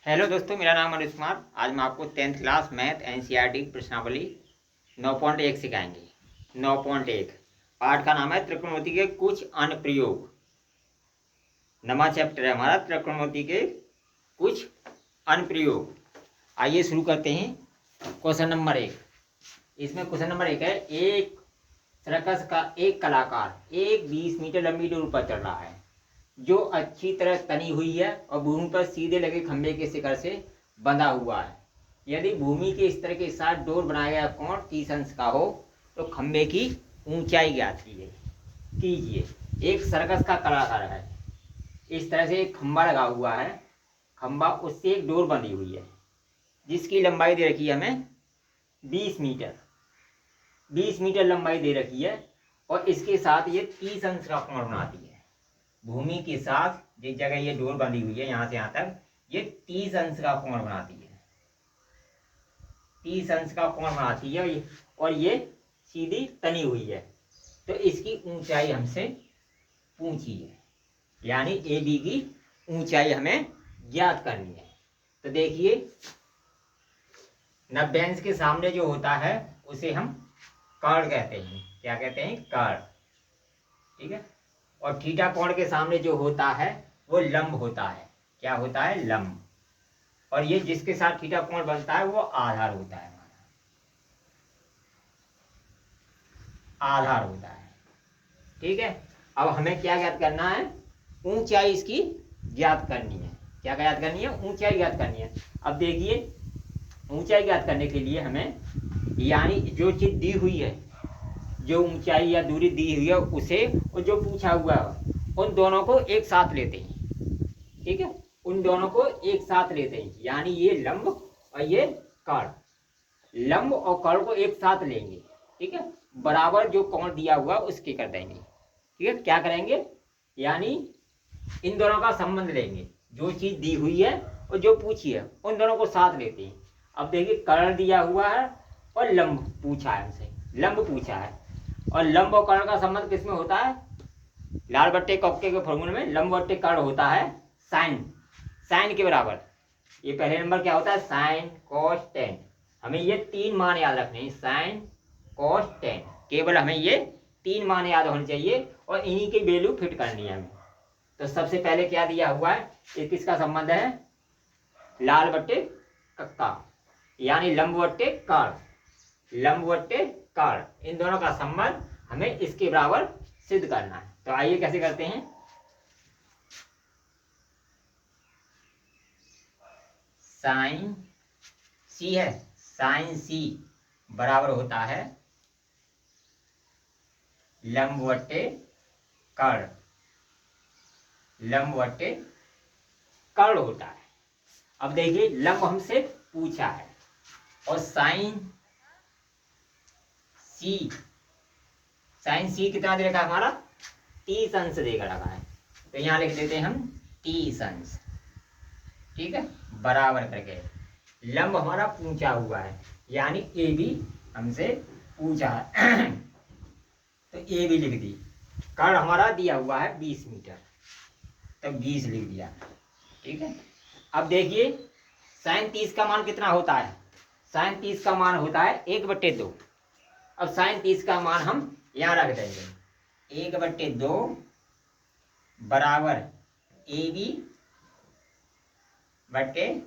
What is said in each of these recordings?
Hello दोस्तों, मेरा नाम अनुज कुमार। आज मैं आपको 10th क्लास मैथ एनसीईआरटी प्रश्नावली 9.1 सिखाएंगे। 9.1 पाठ का नाम है त्रिकोणमिति के कुछ अनुप्रयोग। नवा चैप्टर है हमारा त्रिकोणमिति के कुछ अनुप्रयोग। आइए शुरू करते हैं। Question number 1। इसमें क्वेश्चन नंबर 1 है, एक सर्कस का एक कलाकार एक 20 मीटर लंबी डोर पर चढ़ रहा है जो अच्छी तरह तनी हुई है और भूमि पर सीधे लगे खंभे के शिखर से बंधा हुआ है। यदि भूमि के स्तर के साथ डोर बनाया गया कोण 30 अंश का हो तो खंभे की ऊंचाई ज्ञात कीजिए। एक सर्कस का कलाकार है, इस तरह से एक खंभा लगा हुआ है, खंभा उससे एक डोर बंधी हुई है जिसकी लंबाई दे रखी है हमें 20 मीटर। 20 मीटर लंबाई दे रखी है और इसके साथ ये 30 अंश का कोण बनाती है। भूमि के साथ जिस जगह ये डोर बंधी हुई है यहाँ से यहाँ तक ये 30 अंश का कोण बनाती है। 30 अंश का कोण बनाती है और ये सीधी तनी हुई है, तो इसकी ऊंचाई हमसे पूछी है, यानी ए बी की ऊंचाई हमें ज्ञात करनी है। तो देखिए, 90 अंश के सामने जो होता है उसे हम कर्ण कहते हैं। क्या कहते हैं? कर्ण। ठीक है। और थीटा कोण के सामने जो होता है वो लंब होता है। क्या होता है? लंब। और ये जिसके साथ थीटा कोण बनता है वो आधार होता है, हमारा आधार होता है। ठीक है। अब हमें क्या ज्ञात करना है? ऊंचाई इसकी ज्ञात करनी है। क्या ज्ञात करनी है? ऊंचाई ज्ञात करनी है। अब देखिए, ऊंचाई ज्ञात करने के लिए हमें, यानी जो चीज दी हुई है, जो ऊंचाई या दूरी दी हुई है उसे और जो पूछा हुआ है उन दोनों को एक साथ लेते हैं। ठीक है। उन दोनों को एक साथ लेते हैं, यानी ये लंब और ये कर्ण। लंब और कर्ण को एक साथ लेंगे। ठीक है। बराबर जो कोण दिया हुआ उसके कर देंगे। ठीक है। क्या करेंगे? यानी इन दोनों का संबंध लेंगे, जो चीज दी हुई है और जो पूछी है उन दोनों को साथ लेते हैं। अब देखिए, कर्ण दिया हुआ है और लंब पूछा है हमसे, लंब पूछा है। और लंब और कर्ण का संबंध किसमें होता है? लाल बट्टे कॉके के फॉर्मूले में लंब बट्टे कर्ण होता है साइन, साइन के बराबर। ये पहले नंबर क्या होता है? Sign cos ten. हमें ये 3 मान याद रखने हैं, साइन कॉस टेन। केवल हमें ये 3 मान याद होने चाहिए और इन्हीं की वैल्यू फिट करनी है हमें। तो सबसे पहले क्या दिया हुआ है? ये किसका संबंध है? लाल बट्टे कक्का, यानी लंब बट्टे कर्ण। लंब बट्टे कर्ण, इन दोनों का संबंध हमें इसके बराबर सिद्ध करना है। तो आइए कैसे करते हैं। साइन सी है, साइन सी बराबर होता है लंब बट्टे कर्ण। लंब बट्टे कर्ण होता है। अब देखिए, लंब हमसे पूछा है और साइन सी, साइन सी कितना दे रखा है हमारा? 30 अंश देकर रखा है, तो यहाँ लिख देते हैं हम 30 अंश। ठीक है। बराबर करके लंब हमारा पूछा हुआ है, यानी ए बी हमसे पूछा है तो ए बी लिख दी। कर्ण हमारा दिया हुआ है 20 मीटर, तो 20 लिख दिया। ठीक है। अब देखिए, साइन 30 का मान कितना होता है? साइन 30 का मान होता है 1/2। अब साइन 30 का मान हम यहाँ रख देंगे, 1/2 बराबर ए बी बट्टे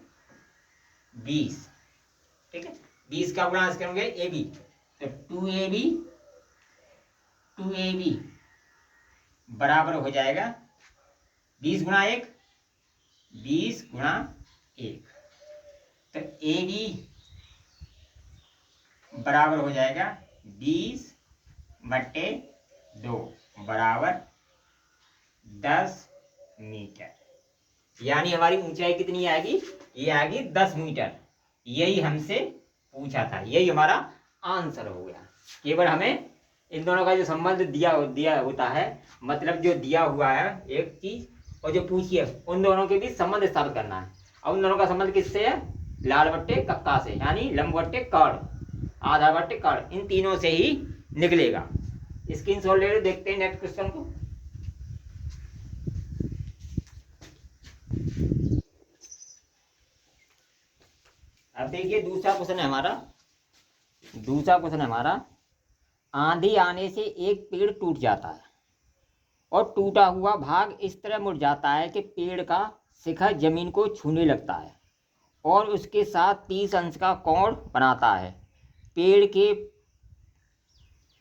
20। ठीक है। 20 का गुणांश करोगे ए बी, तो 2ab बराबर हो जाएगा 20 गुणा 1, 20 गुणा 1, तो ए बी बराबर हो जाएगा 20/2 बराबर 10 मीटर। यानी हमारी ऊंचाई कितनी आएगी? ये आएगी 10 मीटर। यही हमसे पूछा था, यही हमारा आंसर हो गया। केवल हमें इन दोनों का जो संबंध दिया होता है, मतलब जो दिया हुआ है एक चीज और जो पूछी है, उन दोनों के बीच संबंध स्थापित करना है। और उन दोनों का संबंध किससे है? लाल बट्टे कक्का से, यानी लंब बट्टे कर्ण, आधार बट्टे कर्ण, इन तीनों से ही निकलेगा। स्क्रीनशॉट ले लो, देखते हैं नेक्स्ट क्वेश्चन को। देखिए दूसरा क्वेश्चन है हमारा। दूसरा क्वेश्चन है हमारा, आंधी आने से एक पेड़ टूट जाता है और टूटा हुआ भाग इस तरह मुड़ जाता है कि पेड़ का शिखर जमीन को छूने लगता है और उसके साथ 30 अंश का कोण बनाता है। पेड़ के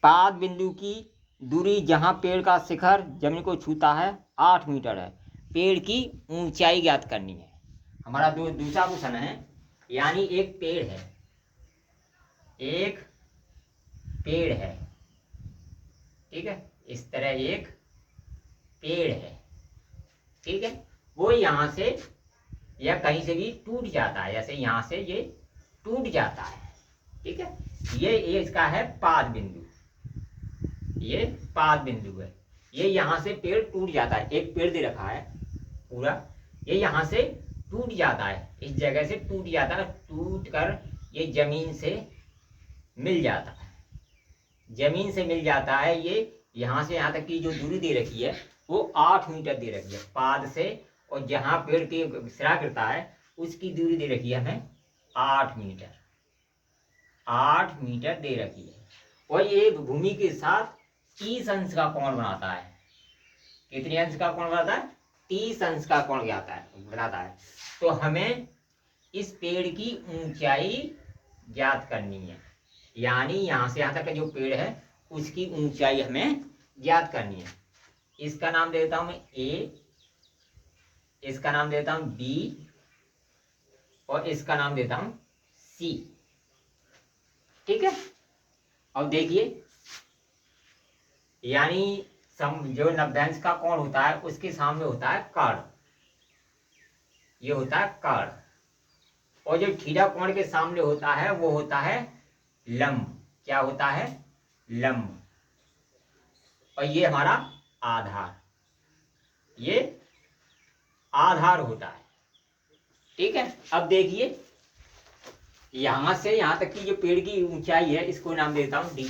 पाद बिंदु की दूरी जहाँ पेड़ का शिखर जमीन को छूता है 8 मीटर है। पेड़ की ऊंचाई ज्ञात करनी है। हमारा दूसरा क्वेश्चन है, यानी एक पेड़ है, एक पेड़ है, ठीक है, इस तरह एक पेड़ है, ठीक है, वो यहाँ से या कहीं से भी टूट जाता है, जैसे यहाँ से ये टूट जाता है, ठीक है, ये इसका है पाद बिंदु, ये पाद बिंदु है। ये यहाँ से पेड़ टूट जाता है, एक पेड़ दे रखा है पूरा, ये यहाँ से टूट जाता है, इस जगह से टूट जाता है, टूट कर ये जमीन से मिल जाता है, जमीन से मिल जाता है। ये यहाँ से यहाँ तक की जो दूरी दे रखी है वो 8 मीटर दे रखी है पाद से, और जहाँ पेड़ के सिरा गिरता है उसकी दूरी दे रखी है हमें 8 मीटर, 8 मीटर दे रखी है। और ये भूमि के साथ 30 अंश का कोण बनाता है। कितने अंश का कोण बनाता है? 30 अंश का कोण बनाता है। तो हमें इस पेड़ की ऊंचाई ज्ञात करनी है, यानी यहाँ से यहाँ तक का जो पेड़ है उसकी ऊंचाई हमें ज्ञात करनी है। इसका नाम देता हूं मैं ए, इसका नाम देता हूं बी और इसका नाम देता हूं सी, ठीक है। अब देखिए, यानी जो 90 अंश का कोण होता है उसके सामने होता है कर्ण, ये होता है कर्ण, और जो थीटा कोण के सामने होता है वो होता है लंब। क्या होता है? लंब। और ये हमारा आधार, ये आधार होता है, ठीक है। अब देखिए, यहां से यहां तक की जो पेड़ की ऊंचाई है इसको नाम देता हूं डी,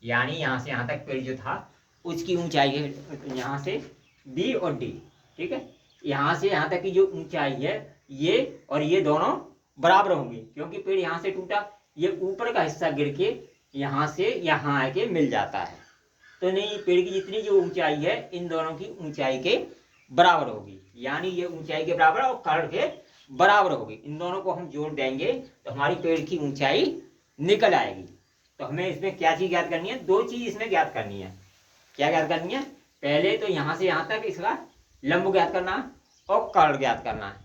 यानी यहां से यहां तक पेड़ जो था उसकी ऊंचाई है यहां से बी और डी, ठीक है। यहां से यहां तक की जो ऊंचाई है ये और ये दोनों बराबर होंगी, क्योंकि पेड़ यहां से टूटा, ये ऊपर का हिस्सा गिर के यहां से यहां आके मिल जाता है। तो नहीं, पेड़ की जितनी जो ऊंचाई है इन दोनों की ऊंचाई के बराबर होगी, यानी ये ऊंचाई के बराबर और कर्ण के बराबर होगी। इन दोनों को हम जोड़ देंगे तो हमारी पेड़ की ऊंचाई निकल आएगी। तो हमें इसमें क्या चीज ज्ञात करनी है? 2 चीज इसमें ज्ञात करनी है। क्या ज्ञात करनी है? पहले तो यहां से यहां तक इसका लंब ज्ञात करना है और कर्ण ज्ञात करना है।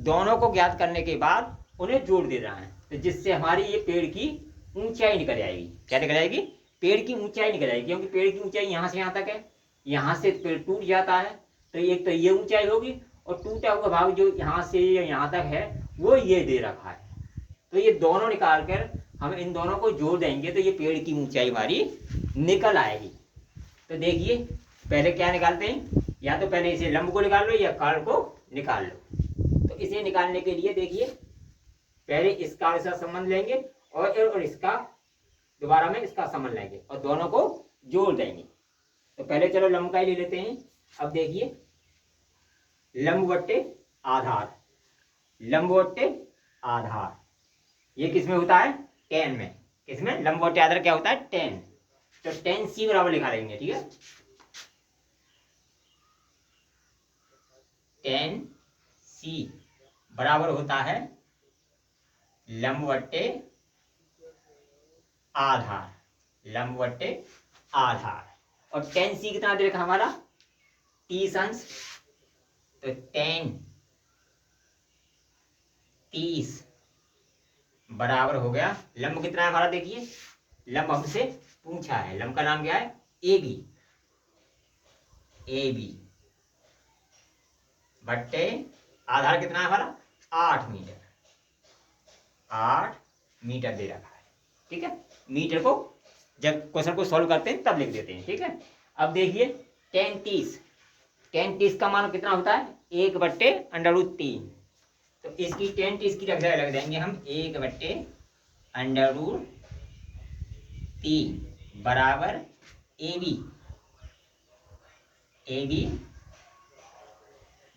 दोनों को ज्ञात करने के बाद उन्हें जोड़ देना है, तो जिससे हमारी ये पेड़ की ऊंचाई निकल आएगी। क्या निकल आएगी? पेड़ की ऊंचाई निकल आएगी, क्योंकि पेड़ की ऊंचाई यहाँ से यहाँ तक है, यहाँ से पेड़ टूट जाता है तो एक तो ये ऊंचाई होगी, और टूटा हुआ भाग जो यहाँ से यहाँ तक है वो ये दे रखा है। तो ये दोनों निकाल कर हम इन दोनों को जोड़ देंगे तो ये पेड़ की ऊंचाई हमारी निकल आएगी। तो देखिए, पहले क्या निकालते हैं, या तो पहले इसे लंब को निकाल लो या कर्ण को निकाल लो। तो इसे निकालने के लिए देखिए, पहले इसका इसका संबंध लेंगे और इसका दोबारा में इसका संबंध लेंगे और दोनों को जोड़ देंगे। तो पहले चलो लंब का ही ले लेते हैं। अब देखिए, लंब बट्टे आधार, लंब बट्टे आधार, ये किसमें होता है? टेन में। किसमें? लंब बट्टे आधार क्या होता है? टेन। तो टेन सी बराबर लिखा देंगे, ठीक है। टेन सी बराबर होता है लंब बट्टे आधार, लंब बट्टे आधार। और टेन सी कितना दे रखा हमारा? 30 अंश। तो टेन 30 बराबर हो गया, लंब कितना है हमारा? देखिए, लंब हमसे पूछा है, लंब का नाम क्या है? ए बी, ए बी बट्टे आधार कितना है हमारा? 8 मीटर, 8 मीटर दे रखा है, ठीक है। मीटर को जब क्वेश्चन को सॉल्व करते हैं तब लिख देते हैं, ठीक है। अब देखिए, टेन 30 का मान कितना होता है? 1/√3। तो इसकी टेन 30 की जगह लग देंगे हम 1/√3 बराबर ए बी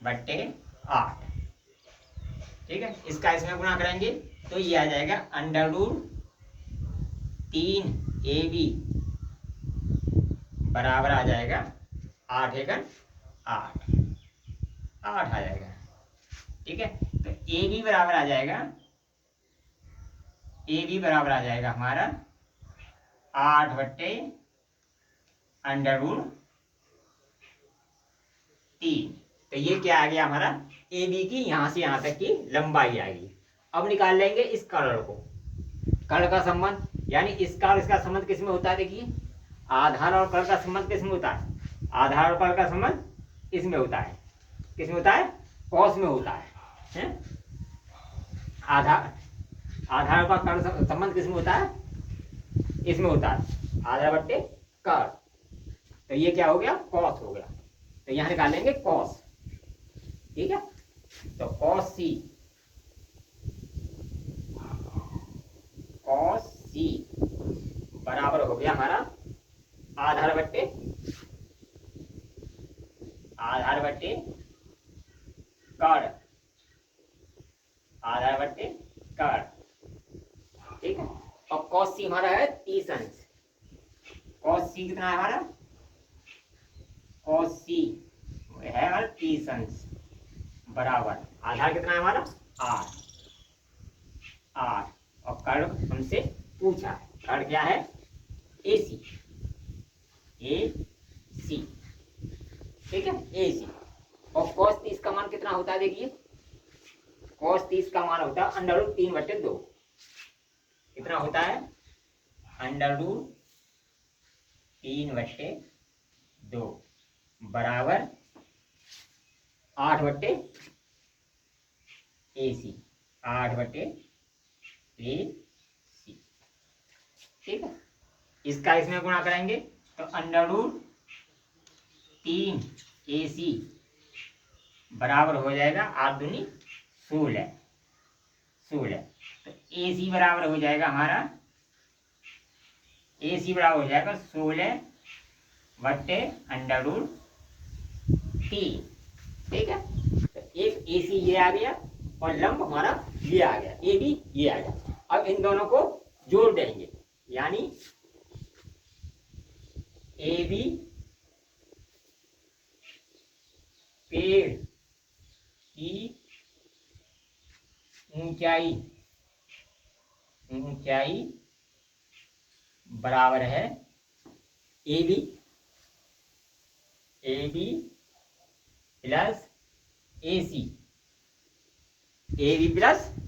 बट्टे 8, ठीक है, इसका इसमें गुणा करेंगे तो ये आ जाएगा अंडर रूट 3ab बराबर आ जाएगा 8 एकड़ 8 8 आ जाएगा। ठीक है, तो ए बी बराबर आ जाएगा, ए बी बराबर आ जाएगा हमारा 8 बट्टे अंडर रूट 3। तो ये क्या आ गया हमारा ए बी की यहां से यहां तक की लंबाई आ गई। अब निकाल लेंगे इस कर्ल को, कर्ल का संबंध, यानी इसका और इसका संबंध किस में होता है, देखिए आधार और कर्ल का संबंध किस में होता है, आधार और कर्ल का संबंध इसमें होता है, किस में होता है, कॉस में होता है? आधार आधार का कर्ल संबंध किस में होता है, इसमें होता है, आधार बट्टे कर्ल। तो ये क्या हो गया, कॉस हो गया। तो यहां निकाल लेंगे कॉस। ठीक है, तो कॉस सी बराबर हो गया हमारा आधार बट्टे कर्ल, आधार बट्टे कर्ल। ठीक है, और कॉस सी हमारा है 30 अंश। कॉस सी कितना है हमारा, कॉस सी है हमारा 30 अंश बराबर आधार कितना है हमारा 8 और कर्ल हमसे पूछा है, कर्ल क्या है, AC। ठीक है, AC। और cos 30 का मान कितना होता है, देखिए cos 30 का मान होता है अंडर रूट 3/2। कितना होता है, अंडर रूट 3/2 बराबर 8/AC, 8/AC। ठीक है, इसका इसमें गुणा करेंगे तो अंडर रूट 3AC बराबर हो जाएगा 8 दूनी 16। तो AC बराबर हो जाएगा हमारा, AC बराबर हो जाएगा 16 अंडर रूट 3। ठीक है, तो एक AC ये आ गया और लंब हमारा ये आ गया, AB ये आ गया। अब इन दोनों को जोड़ देंगे, यानी AB पेड़ की ऊंचाई बराबर है AB प्लस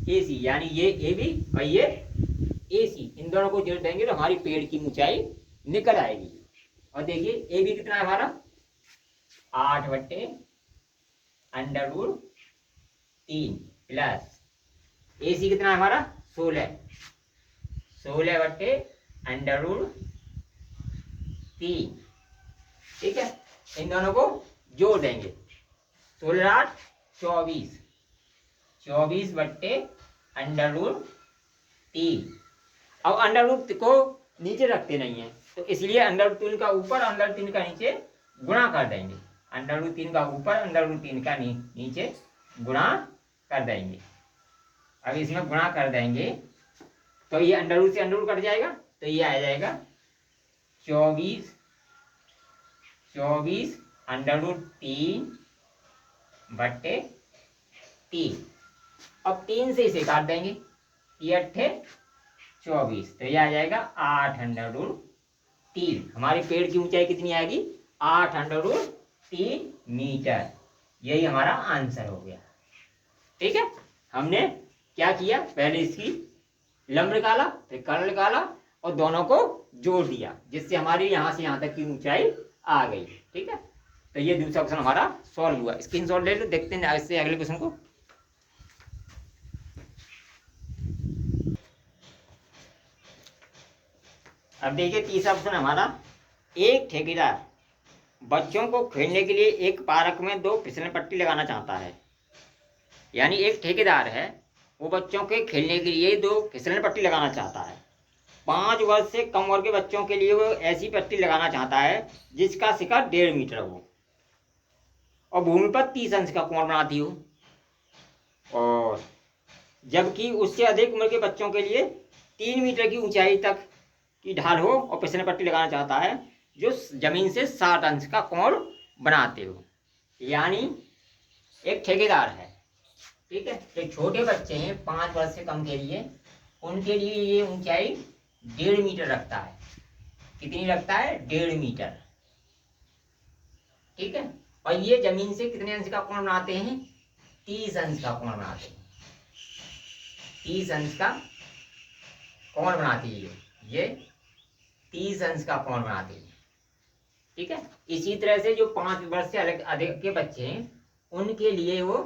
AC, यानी ये AB और ये AC, इन दोनों को जोड़ देंगे तो हमारी पेड़ की ऊंचाई निकल आएगी। और देखिए AB कितना है हमारा 8/√3 प्लस AC कितना है हमारा 16/√3। ठीक है, इन दोनों को जोड़ देंगे, 16 8 24/√3। अब अंडर रूट को नीचे रखते नहीं है, तो इसलिए अंडर√3 का ऊपर अंडर√3 का नीचे गुणा कर देंगे। अंडर√3 का ऊपर अंडर√3 का नीचे गुणा कर देंगे। अब इसमें गुणा कर देंगे तो ये अंडर रूट से अंडर रूट कट जाएगा, तो ये आ जाएगा 24 अंडर√3/3। अब 3 से इसे काट देंगे, ये 8 24, तो ये आ जाएगा 8 अंडर√3। हमारे पेड़ की ऊंचाई कितनी आएगी 8 अंडर√3 मीटर। यही हमारा आंसर हो गया। ठीक है, हमने क्या किया, पहले इसकी लंब निकाला, फिर कर्ल निकाला और दोनों को जोड़ दिया, जिससे हमारी यहां से यहां तक की ऊंचाई आ गई। ठीक है, तो ये दूसरा क्वेश्चन हमारा सॉल्व हुआ। स्क्रीनशॉट ले लो, देखते हैं इससे अगले क्वेश्चन को। अब देखिए तीसरा क्वेश्चन हमारा, एक ठेकेदार बच्चों को खेलने के लिए एक पार्क में 2 फिसलन पट्टी लगाना चाहता है। यानी एक ठेकेदार है, वो बच्चों के खेलने के लिए 2 फिसलन पट्टी लगाना चाहता है। 5 वर्ष से कम उम्र के बच्चों के लिए वो ऐसी पट्टी लगाना चाहता है जिसका शिखर 1.5 मीटर हो और भूमि पर 30 अंश का कोण बनाती हो, और जबकि उससे अधिक उम्र के बच्चों के लिए 3 मीटर की ऊंचाई तक की ढाल हो और फिसल पट्टी लगाना चाहता है जो जमीन से 60 अंश का कोण बनाते हो। यानी एक ठेकेदार है, ठीक है, जो छोटे बच्चे हैं 5 वर्ष से कम के लिए, उनके लिए ये ऊंचाई 1.5 मीटर रखता है। कितनी रखता है? 1.5 मीटर, ठीक है। और ये जमीन से कितने अंश का कोण बनाते हैं? 30 अंश का कोण बनाते हैं। 30 अंश का कोण बनाती है ये 30 अंश का कोण बनाती है, ठीक है। इसी तरह से जो 5 वर्ष से अधिक के बच्चे हैं उनके लिए वो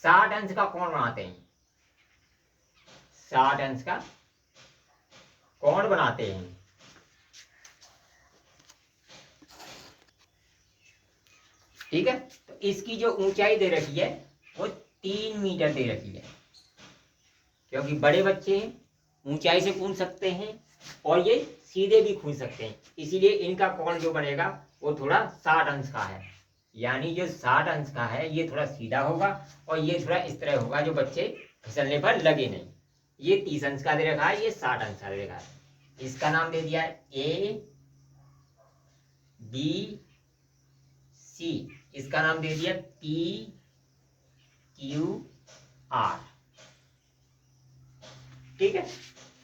60 अंश का कोण बनाते हैं। 60 अंश का कोण बनाते हैं, ठीक है। तो इसकी जो ऊंचाई दे रखी है वो 3 मीटर दे रखी है, क्योंकि बड़े बच्चे हैं, ऊंचाई से कूद सकते हैं और ये सीधे भी कूद सकते हैं, इसीलिए इनका कोण जो बनेगा वो थोड़ा 60 अंश का है। यानी जो 60 अंश का है ये थोड़ा सीधा होगा और ये थोड़ा इस तरह होगा जो बच्चे फिसलने पर लगे नहीं। ये 30 अंश का दे रखा है, ये 60 अंश का दे रखा है। इसका नाम दे दिया है ए बी सी, इसका नाम दे दिया पी क्यू आर, ठीक है।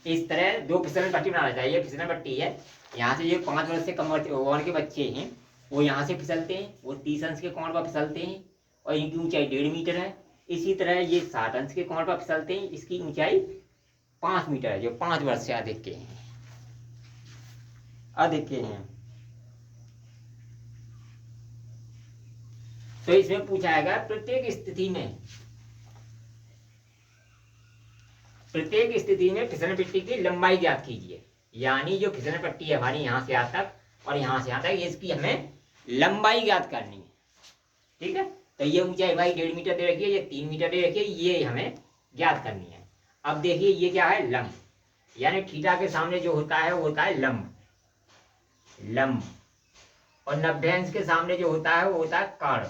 इस तरह 2 फिसलन पट्टी बनाना चाहिए। फिसलन पट्टी है, यहाँ से ये 5 वर्ष से कम उम्र के बच्चे हैं वो यहाँ से फिसलते हैं, वो 30 अंश के कोण पर फिसलते हैं और इनकी ऊंचाई 1.5 मीटर है। इसी तरह ये 60 अंश के कोण पर फिसलते हैं, इसकी ऊंचाई 5 मीटर है, जो 5 वर्ष से अधिक के हैं, अधिक के हैं। तो इसमें पूछाएगा प्रत्येक स्थिति में फिसलन पट्टी की लंबाई ज्ञात कीजिए। यानी जो फिसलन पट्टी है हमारी यहाँ से यहाँ तक और यहाँ से यहाँ तक, इसकी हमें लंबाई ज्ञात करनी है, ठीक है। तो ये ऊंचाई भाई 1.5 मीटर दे रखी है, ये 3 मीटर दे रखी है, ये हमें ज्ञात करनी है। अब देखिए ये क्या है? लंब, यानी थीटा के सामने जो होता है वो होता है लंब, लंब, और 90 अंश के सामने जो होता है वो होता है कर्ण,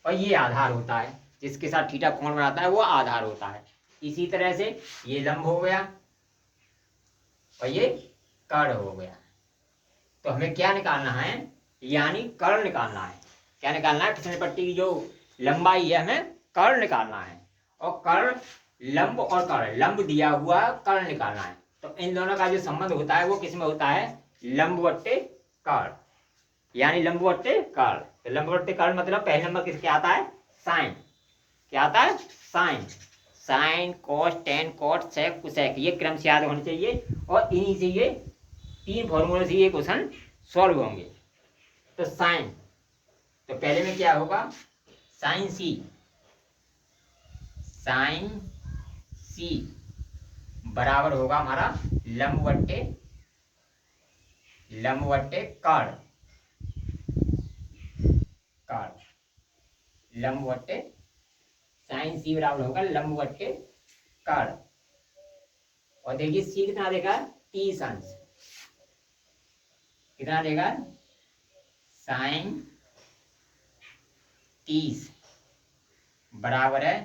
और ये आधार होता है जिसके साथ थीटा कोण बनाता है वो आधार होता है। इसी तरह से ये लंब हो गया और ये कर्ण हो गया। तो हमें क्या निकालना है? यानी कर्ण निकालना है। क्या निकालना है? फिसलन पट्टी की जो लंबाई है हमें कर्ण निकालना है, और कर्ण, लंब और कर्ण, लंब दिया हुआ कर्ण निकालना है। तो इन दोनों का जो संबंध होता है वो किस में होता है? लंब बट्टे कर्ण, यानी लंब बट्टे कर्ण। तो लंब बट्टे कर्ण मतलब पहले नंबर किसके आता है? साइन। क्या आता है? Sine. Sine, cos, tan, cot, sec, cosec, ये क्रम से याद होने चाहिए और इन्हीं से ये 3 फॉर्मूले से ये क्वेश्चन सॉल्व होंगे। तो साइन, तो पहले में क्या होगा? साइन सी, साइन सी बराबर होगा हमारा लंब बट्टे कर्ण, लंब बट्टे साइन सी बराबर होगा लंब बट्टे कर्ण। और देखिए सी कितना देगा? 30 अंश। कितना देगा? साइन 30 बराबर है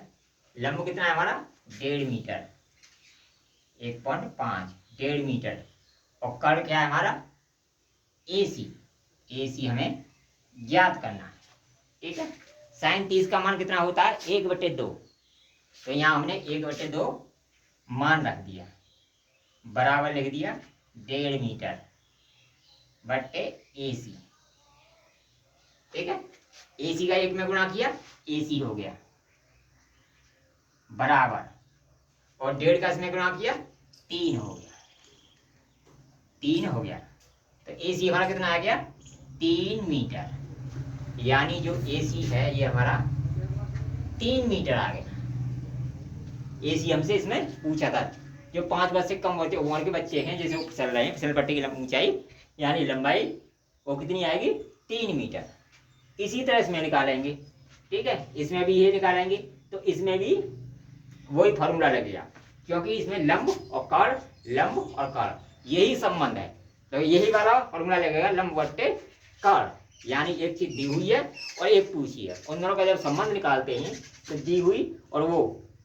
लंब कितना है हमारा? 1.5 मीटर, 1.5, 1.5 मीटर। और कर्ण क्या है हमारा? AC, AC हमें ज्ञात करना है, ठीक है। साइन 30 का मान कितना होता है? 1/2। तो यहाँ हमने 1/2 मान रख दिया, बराबर लिख दिया 1.5 मीटर बट्टे AC, ठीक है। AC का 1 में गुणा किया, AC हो गया, बराबर, और 1.5 का इसमें गुणा किया, 3 हो गया, 3 हो गया। तो AC हमारा कितना आ गया? 3 मीटर। यानी जो AC है ये हमारा 3 मीटर आ गया। AC हमसे इसमें पूछा था। जो 5 वर्ष से कम उम्र के बच्चे हैं जैसे वो फिसल रहे हैं, फिसल पट्टी की ऊंचाई यानी लंबाई वो कितनी आएगी? 3 मीटर। इसी तरह इसमें निकालेंगे, ठीक है। इसमें भी ये निकालेंगे, तो इसमें भी वही फॉर्मूला लगेगा, क्योंकि इसमें लंब और कर्ण, लंब और कर्ण यही संबंध है। तो यही वाला फॉर्मूला लगेगा लंब बट्टे कर्ण, यानी एक चीज दी हुई है और एक पूछी है, उन दोनों का जब संबंध निकालते हैं तो दी हुई और वो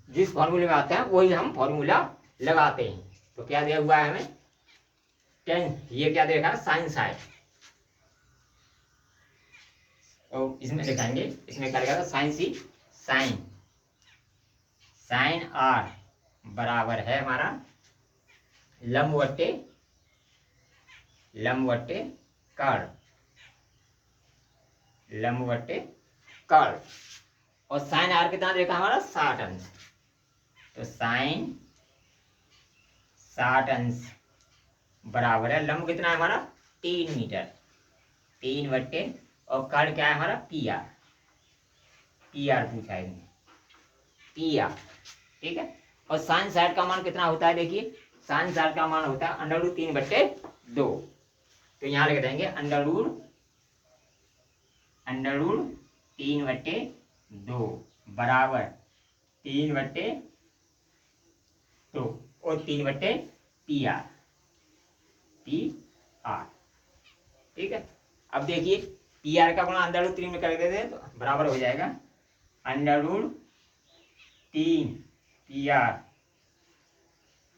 जिस फॉर्मूले में आता है वही हम फॉर्मूला लगाते हैं। तो क्या दिया हुआ है हमें, टेन, ये क्या देखा, साइन साइड, तो इसमें लिखेंगे, इसमें क्या लिखा था, sine C, sine sine r बराबर है हमारा लंबवटे कर्व, लंबवटे कर्व। और साइन आर कितना देखा हमारा, 60 अंश, तो साइन 60 अंश बराबर है, लंब कितना है हमारा 3 मीटर, 3 बट्टे, और कर्व क्या है हमारा पी आर, पूछा है पी आर, ठीक है। और साइन साइड का मान कितना होता है, देखिए साइन साइड का मान होता है √3/2, तो यहाँ लिख देंगे √3/2 बराबर 3/2 और 3/PR, ठीक है। अब देखिए PR का गुणा √3 में कर देते हैं तो बराबर हो जाएगा √3PR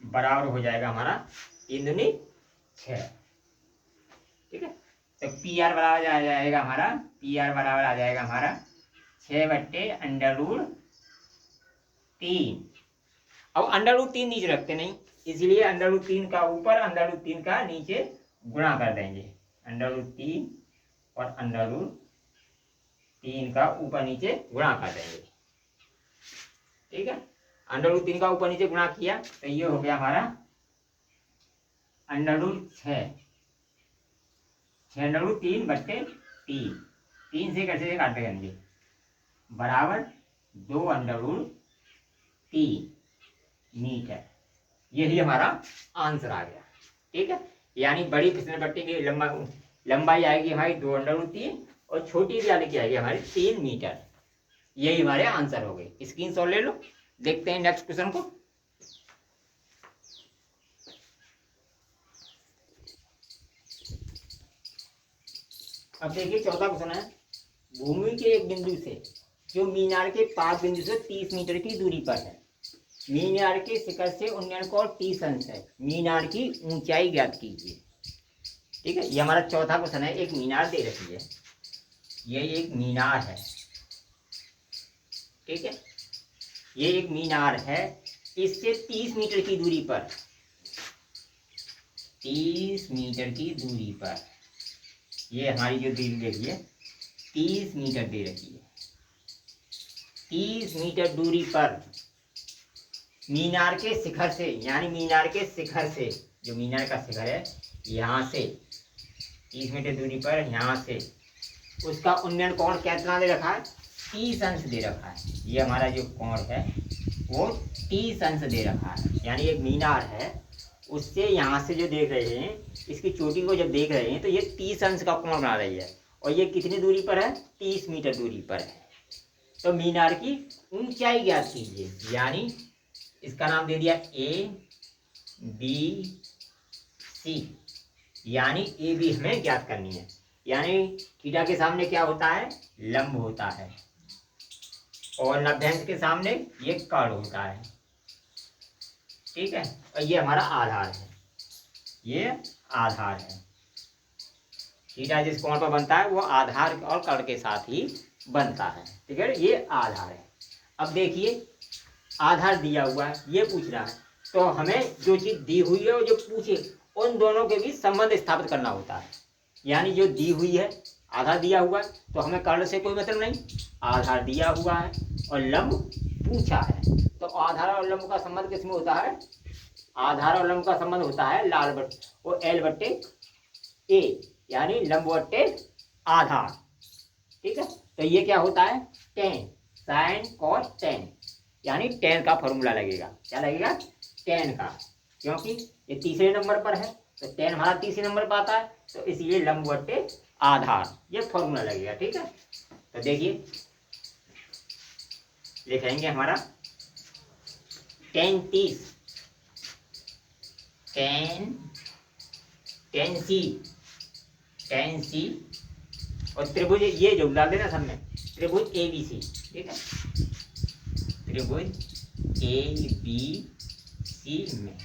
बराबर हो जाएगा हमारा 3 दूनी 6, ठीक है। तो PR बराबर आ जाएगा हमारा, PR बराबर आ जाएगा हमारा 6/√3। अब √3 नीचे रखते नहीं, इसलिए √3 का ऊपर √3 का नीचे गुणा कर देंगे, √3 और √3 का ऊपर नीचे गुणा कर देंगे, ठीक है। √3 का ऊपर नीचे गुणा किया तो ये हो गया हमारा √6, 6√3/3, 3 से कैसे काट देंगे बराबर 2√3 मीटर, यही हमारा आंसर आ गया, ठीक है। यानी बड़ी फिसल पट्टी की लंबाई आएगी हमारी 2√3 और छोटी वाली की आएगी हमारी 3 मीटर, यही हमारे आंसर हो गए। स्क्रीनशॉट ले लो, देखते हैं नेक्स्ट क्वेश्चन को। अब देखिए चौथा क्वेश्चन है, भूमि के एक बिंदु से जो मीनार के 5 बिंदु से 30 मीटर की दूरी पर है, मीनार के शिखर से उन्नयन कोण 30 अंश है, मीनार की ऊंचाई ज्ञात कीजिए, ठीक है। ये हमारा चौथा क्वेश्चन है। एक मीनार दे रखी है, ये एक मीनार है, ठीक है, ये एक मीनार है, इससे 30 मीटर की दूरी पर, 30 मीटर की दूरी पर, ये हमारी जो दूरी देखिए 30 मीटर दे रखी है, 30 मीटर दूरी पर मीनार के शिखर से, यानी मीनार के शिखर से, जो मीनार का शिखर है यहाँ से 30 मीटर दूरी पर, यहाँ से उसका उन्नयन कोण कितना दे रखा है, 30 अंश दे रखा है। ये हमारा जो कोण है वो 30 अंश दे रखा है, यानी एक मीनार है उससे यहाँ से जो देख रहे हैं, इसकी चोटी को जब देख रहे हैं तो ये 30 अंश का कोण बना रही है, और ये कितनी दूरी पर है, 30 मीटर दूरी पर है। तो मीनार की ऊंचाई ज्ञात कीजिए, यानी इसका नाम दे दिया ABC, यानी AB हमें ज्ञात करनी है। यानी थीटा के सामने क्या होता है, लंब होता है, और नभ्यंश के सामने ये कर्व होता है, ठीक है। और ये हमारा आधार है, ये आधार है। थीटा जिस कोण पर बनता है वो आधार और कर्व के साथ ही बनता है, ठीक है, ये आधार है। अब देखिए आधार दिया हुआ है, ये पूछ रहा है, तो हमें जो चीज़ दी हुई है और जो पूछे उन दोनों के बीच संबंध स्थापित करना होता है। यानी जो दी हुई है, आधार दिया हुआ है, तो हमें कर्व से कोई मतलब नहीं, आधार दिया हुआ है और लंब पूछा है, तो आधार और लंब का संबंध किसमें होता है, आधार और लंब का संबंध होता है L/A, यानी लंब बट्टे आधार, ठीक है। तो ये क्या होता है, tan, sin cos tan, यानी tan का फॉर्मूला लगेगा, क्या लगेगा, tan का, क्योंकि ये तीसरे नंबर पर है तो tan हमारा तीसरे नंबर पर आता है, तो इसलिए लंब बट्टे आधार, ये फॉर्मूला लगेगा, ठीक है। तो देखिए लिखेंगे हमारा tan 30, tan C और त्रिभुज ये जो डाल देना सब में, त्रिभुज ABC, ठीक है, त्रिभुज ABC में,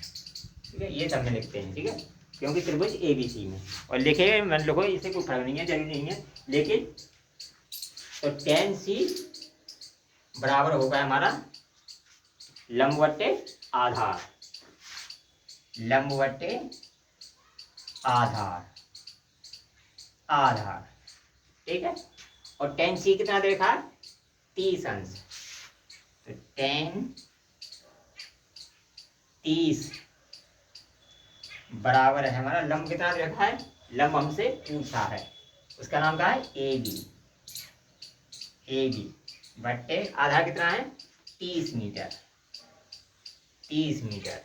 ठीक है, ये सब में लिखते हैं, ठीक है, क्योंकि त्रिभुज ABC में, और लिखे मन लिखो, इससे कोई फर्क नहीं है, जरूरी नहीं है, लेकिन तो tan C बराबर होगा हमारा लंब बट्टे आधार, लंब बट्टे आधार, आधार, ठीक है। और tan C कितना देखा है, 30 अंश, तो tan 30 बराबर है हमारा लंब कितना देखा है, लंब हमसे पूछा है, उसका नाम क्या है, AB, AB बट्टे आधार कितना है, 30 मीटर, 30 मीटर,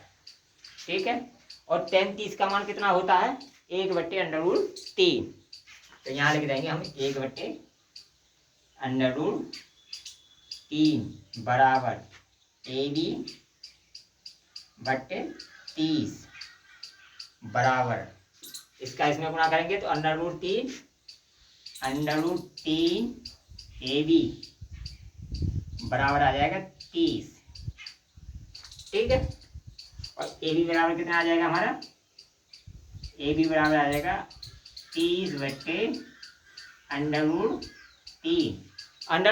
ठीक है। और tan 30 का मान कितना होता है, 1/√3, तो यहाँ लिख देंगे हम 1/√3 बराबर AB बट्टे 30 बराबर, इसका इसमें गुणा करेंगे तो √3 AB बराबर आ जाएगा 30, ठीक है। और AB बराबर कितना आ जाएगा हमारा, AB बराबर आ जाएगा 30/√3, अंडर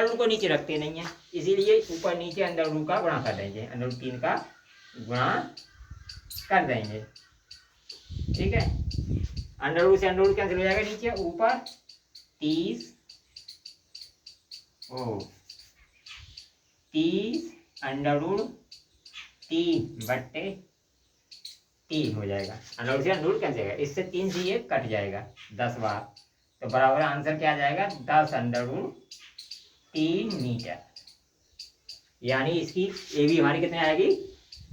रूट को नीचे रखते नहीं है, इसीलिए ऊपर नीचे अंडर रूट का गुणा कर देंगे, √3 का गुणा कर देंगे, ठीक है। अंडर रूट से अंडर रूट कैंसिल हो जाएगा, नीचे ऊपर 30 √3/3 हो जाएगा, अंडर रूट से अंडर रूट कैंसिल हो जाएगा, इससे 3 से ये कट जाएगा 10 बार, तो बराबर आंसर क्या आ जाएगा, 10√3 मीटर, यानी इसकी AB हमारी कितनी आएगी,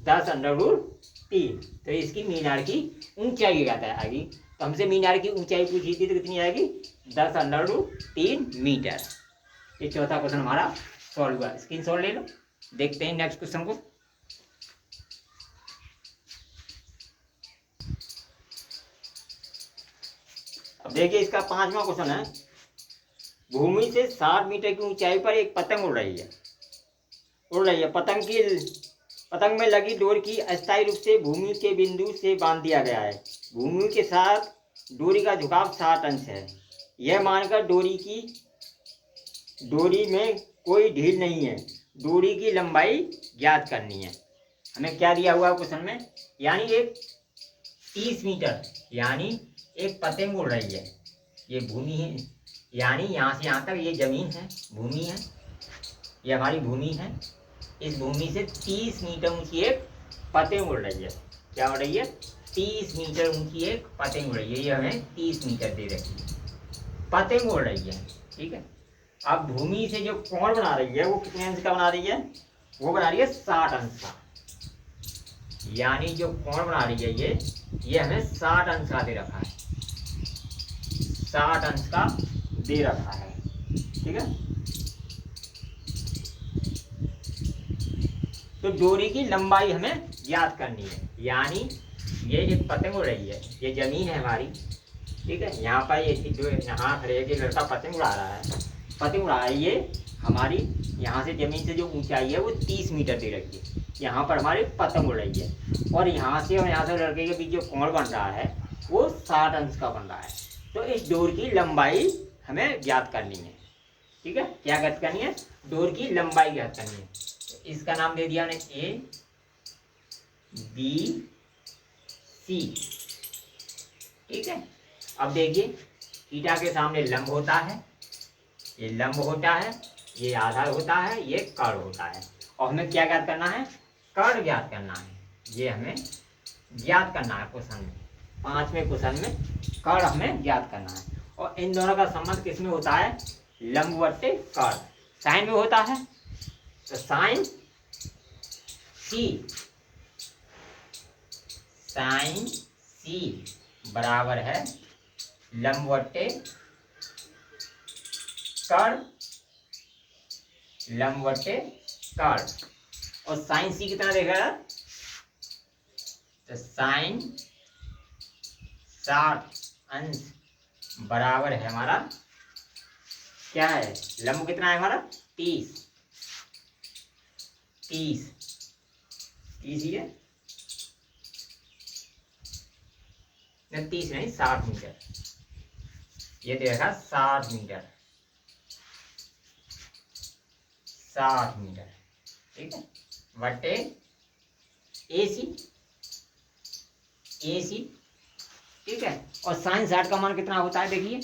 10√3, तो इसकी मीनार की ऊंचाई क्या आएगी, तो हमसे मीनार की ऊंचाई पूछी थी तो कितनी आएगी, 10√3 मीटर। ये चौथा क्वेश्चन हमारा सॉल्व हुआ, स्क्रीनशॉट ले लो, देखते हैं नेक्स्ट क्वेश्चन को। अब देखिए इसका 5वां क्वेश्चन है, भूमि से 60 मीटर की ऊंचाई पर एक पतंग उड़ रही है, पतंग में लगी डोर की अस्थायी रूप से भूमि के बिंदु से बांध दिया गया है, भूमि के साथ डोरी का झुकाव 60 अंश है, यह मानकर डोरी में कोई ढील नहीं है, डोरी की लंबाई ज्ञात करनी है। हमें क्या दिया हुआ है क्वेश्चन में, यानी एक 30 मीटर, यानी एक पतंग उड़ रही है, ये भूमि है, यानी यहाँ से यहाँ तक ये जमीन है, भूमि है, ये हमारी भूमि है, इस भूमि से 30 मीटर ऊंची एक पतंग उड़ रही है, क्या उड़ रही है, 30 मीटर ऊंची एक पतंग उड़ रही है, ये हमें 30 मीटर दे रही है, पतंग उड़ रही है, ठीक है। अब भूमि से जो कोण बना रही है वो कितने अंश का बना रही है, वो बना रही है 60 अंश का, यानी जो कोण बना रही है ये हमें 60 अंश का दे रखा है, 60 अंश का दे रखा है, ठीक है। तो डोरी की लंबाई हमें ज्ञात करनी है, यानी ये एक पतंग उड़ रही है, ये जमीन है हमारी, ठीक है, यहाँ पर ये जो यहाँ खड़े है लड़का पतंग उड़ा रहा है, पतंग उड़ा रहा है, ये हमारी यहाँ से जमीन से जो ऊंचाई है वो 30 मीटर दे रखी है, यहाँ पर हमारी पतंग उड़ रही है, और यहाँ से लड़के के बीच जो कोण बन रहा है वो 60 अंश का बन रहा है, तो इस डोर की लंबाई हमें ज्ञात करनी है, ठीक है, क्या ज्ञात करनी है, डोर की लंबाई ज्ञात करनी है। तो इसका नाम दे दिया हमने ABC, ठीक है। अब देखिए थीटा के सामने लंब होता है, ये लंब होता है, ये आधार होता है, ये कर्ण होता है, और हमें क्या ज्ञात करना है, कर्ण ज्ञात करना है, ये हमें ज्ञात करना है क्वेश्चन में, 5वें क्वेश्चन में कर्ण हमें ज्ञात करना है। और इन दोनों का संबंध किसमें होता है, लंब बट्टे कर्ण, साइन में होता है, तो साइन सी बराबर है लंब बट्टे कर्ण, लंब बट्टे कर्ण, और साइन सी कितना देगा, तो साइन 60 अंश बराबर है हमारा, क्या है, लंब कितना है हमारा 30, 30 है, 30 नहीं 60 मीटर, ये देखा 60 मीटर, 60 मीटर, ठीक है, बटे AC, ठीक है। और साइन 60 का मान कितना होता है, देखिए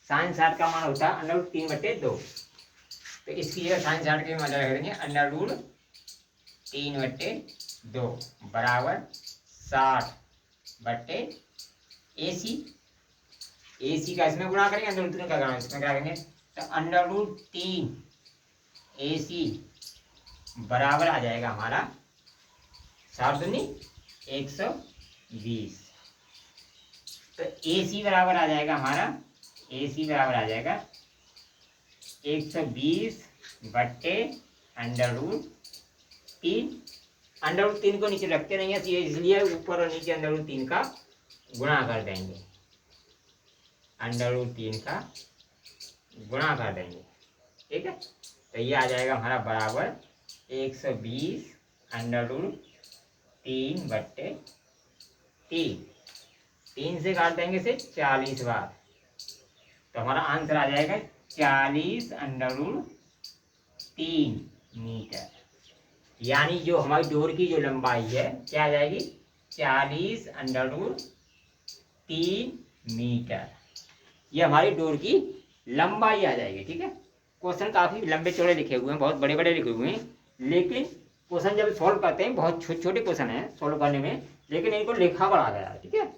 साइन 60 का मान होता है √3/2, तो इसकी जगह साइन 60 के मान रखेंगे √3/2 बराबर 60/AC, AC का इसमें गुणा करेंगे, √3 का गुणा इसमें करेंगे, तो √3AC बराबर आ जाएगा हमारा 60 दूनी 120, तो AC बराबर आ जाएगा हमारा, AC बराबर आ जाएगा 120/√3, √3 को नीचे रखते नहीं है इसलिए ऊपर और नीचे √3 का गुणा कर देंगे, √3 का गुणा कर देंगे, ठीक है। तो ये आ जाएगा हमारा बराबर 120/√3/3, 3 से काट देंगे से 40 बार, तो हमारा आंसर आ जाएगा 40/3 मीटर, यानी जो हमारी डोर की जो लंबाई है क्या आ जाएगी, 40/3 मीटर, ये हमारी डोर की लंबाई आ जाएगी, ठीक है। क्वेश्चन काफ़ी लंबे चौड़े लिखे हुए हैं, बहुत बड़े बड़े लिखे हुए हैं, लेकिन क्वेश्चन जब सॉल्व करते हैं बहुत छोटे छोटे क्वेश्चन हैं सॉल्व करने में, लेकिन इनको लिखा पढ़ा गया है, ठीक है,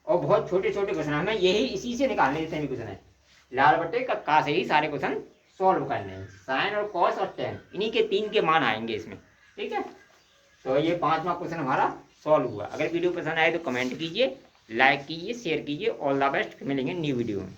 और बहुत छोटे छोटे क्वेश्चन हमें यही इसी से निकालने जितने भी क्वेश्चन है, लाल बट्टे का से ही सारे क्वेश्चन सॉल्व करने हैं, साइन और कॉस और टेन इन्हीं के 3 के मान आएंगे इसमें, ठीक है। तो ये 5वां क्वेश्चन हमारा सॉल्व हुआ। अगर वीडियो पसंद आए तो कमेंट कीजिए, लाइक कीजिए, शेयर कीजिए। ऑल द बेस्ट, मिलेंगे न्यू वीडियो में।